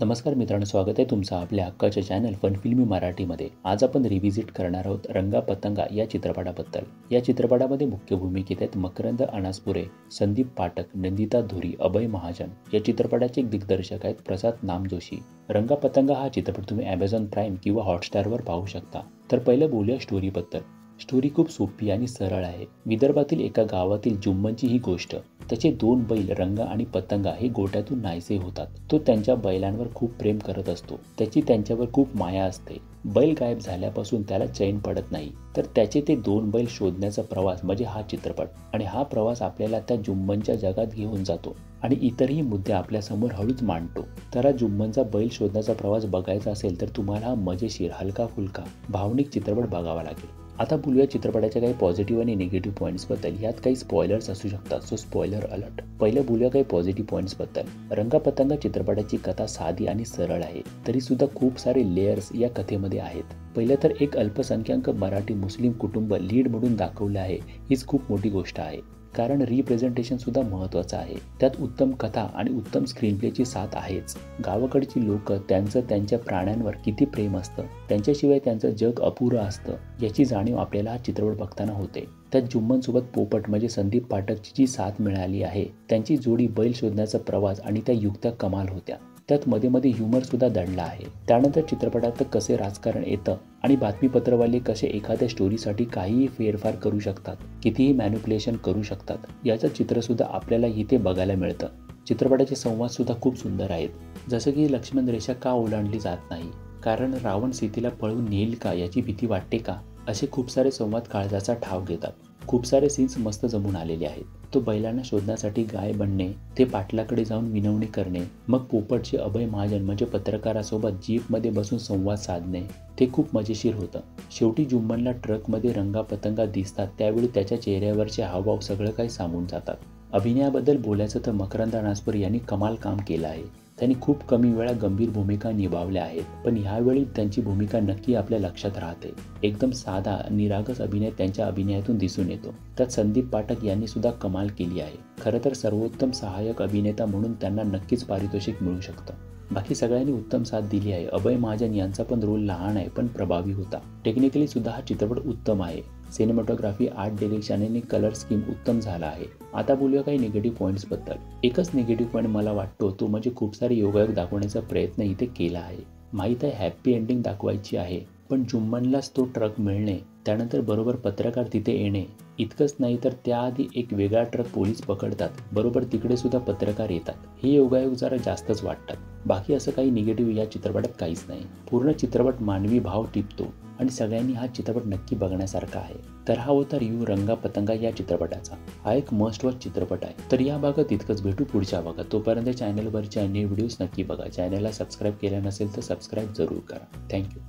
नमस्कार मित्रांनो, स्वागत आहे तुमचं आपल्या हक्काच्या चॅनल फन फिल्मी मराठीमध्ये। आज आपण रिव्हिजिट करणार आहोत रंगा पतंगा या चित्रपटाबद्दल। या चित्रपटामध्ये मुख्य भूमिकेत आहेत मकरंद अनासपुरे, संदीप पाठक, नंदिता धुरी, अभय महाजन। या चित्रपटाचे दिग्दर्शक आहेत प्रसाद नामजोशी। रंगा पतंगा हा चित्रपट तुम्ही Amazon प्राईम किंवा हॉटस्टारवर पाहू शकता। तर पहिलं बोलूया स्टोरीबद्दल। स्टोरी खूप सोपी आणि सरळ आहे। विदर्भातील एका गावातील जुम्मनची ही गोष्ट। त्याचे दोन बैल रंगा आणि पतंगा हे गोठ्यातून नाहीसे होतात। तो त्यांच्या बैलांवर खूप प्रेम करत असतो। त्याची त्यांच्यावर खूप माया असते। बैल गायब झाल्यापासून त्याला चैन पडत नाही। तर त्याचे ते दोन बैल शोधण्याचा प्रवास म्हणजे हा चित्रपट। आणि हा प्रवास आपल्याला त्या जुम्मनच्या जगात घेऊन जातो आणि इतरही मुद्दे आपल्या समोर हळूच मांडतो। तर हा जुम्मनचा बैल शोधण्याचा प्रवास बघायचा असेल तर तुम्हाला हा मजेशीर, हलका फुलका, भावनिक चित्रपट बघावा लागेल। आता बोलूया चित्रपटाच्या काही पॉझिटिव्ह आणि निगेटिव्ह पॉईंट्सबद्दल। यात काही स्पॉयलर्स असू शकतात, सो स्पॉयलर अलर्ट। पहिलं बोलूया काही पॉझिटिव्ह पॉईंट्सबद्दल। रंगा पतंगा चित्रपटाची कथा साधी आणि सरळ आहे, तरी सुद्धा खूप सारे लेयर्स या कथेमध्ये आहेत। पहिलं तर एक अल्पसंख्याक मराठी मुस्लिम कुटुंब लीड म्हणून दाखवलं आहे, हीच खूप मोठी गोष्ट आहे। कारण रिप्रेझेंटेशन सुद्धा महत्त्वाचं आहे। त्यात उत्तम कथा आणि उत्तम स्क्रीनप्लेची साथ आहेच। गावाकडची लोक त्यांचं त्यांच्या प्राण्यांवर किती प्रेम असतं, त्यांच्याशिवाय त्यांचं जग अपुरं असतं याची जाणीव आपल्याला हा चित्रपट बघताना होते। त्यात जुम्मनसोबत पोपट म्हणजे संदीप पाठकची जी साथ मिळाली आहे, त्यांची जोडी, बैल शोधण्याचा प्रवास आणि त्या युक्त्या कमाल होत्या। त्यात मध्ये मध्ये ह्युमर सुद्धा दडला आहे। त्यानंतर चित्रपटात कसे राजकारण येतं आणि बातमीपत्रवाले कसे एखाद्या स्टोरीसाठी काहीही फेरफार करू शकतात, कितीही मॅनिप्युलेशन करू शकतात, याचं चित्र सुद्धा आपल्याला इथे बघायला मिळतं। चित्रपटाचे संवाद सुद्धा खूप सुंदर आहेत। जसं की लक्ष्मण रेषा का ओलांडली जात नाही, कारण रावण सीतेला पळवून नेईल का याची भीती वाटते का, असे खूप सारे संवाद काळजाचा ठाव घेतात। खूप सारे सीन्स मस्त जमून आलेले आहेत। तो बैलांना शोधण्यासाठी गाय बनणे, ते पाटलाकडे जाऊन विनवणी करणे, मग पोपटचे अभय महाजन म्हणजे पत्रकारासोबत जीपमध्ये बसून संवाद साधणे, ते खूप मजेशीर होतं। शेवटी जुम्मनला ट्रकमध्ये रंगा पतंगा दिसतात त्यावेळी त्याच्या चेहऱ्यावरचे हावभाव सगळं काही सांगून जातात। अभिनयाबद्दल बोलायचं तर मकरंद अनासपुरे यांनी कमाल काम केलं आहे। त्यांनी खूप कमी वेळा गंभीर भूमिका निभावल्या आहेत, पण ह्यावेळी त्यांची भूमिका नक्की आपल्या लक्षात राहते। एकदम साधा निरागस अभिनय त्यांच्या अभिनयातून दिसून येतो। त्यात संदीप पाठक यांनी सुद्धा कमाल केली आहे। खरं तर सर्वोत्तम सहाय्यक अभिनेता म्हणून त्यांना नक्कीच पारितोषिक मिळू शकतं। बाकी सगळ्यांनी उत्तम साथ दिली आहे। अभय महाजन यांचा पण रोल लहान आहे पण प्रभावी होता। टेक्निकली सुद्धा हा चित्रपट उत्तम आहे। सिनेमॅटोग्राफी, आर्ट डिरेक्शन आणि कलर स्कीम उत्तम झाला आहे। आता बोलूया काही निगेटिव्ह पॉईंट्सबद्दल। एकच निगेटिव्ह पॉईंट मला वाटतो तो म्हणजे खूप सारे योगायोग दाखवण्याचा प्रयत्न इथे केला आहे। माहीत आहे हॅप्पी एंडिंग दाखवायची आहे, पण जुम्मनलाच तो ट्रक मिळणे, त्यानंतर बरोबर पत्रकार तिथे येणे, इतकंच नाही तर त्याआधी एक वेगळा ट्रक पोलीस पकडतात, बरोबर तिकडे सुद्धा पत्रकार येतात, हे योगायोग जरा जास्तच वाटतात। बाकी असं काही निगेटिव्ह या चित्रपटात काहीच नाही। पूर्ण चित्रपट मानवी भाव टिपतो आणि सगळ्यांनी हा चित्रपट नक्की बघण्यासारखा आहे। तर हा होता रिव्ह्यू रंगा पतंगा या चित्रपटाचा। हा एक मस्ट वॉच चित्रपट आहे। तर या भागात इतकंच, भेटू पुढच्या भागात। तोपर्यंत चॅनलवरचे अन्य व्हिडिओज नक्की बघा। चॅनलला सबस्क्राईब केलं नसेल तर सबस्क्राईब जरूर करा। थँक्यू।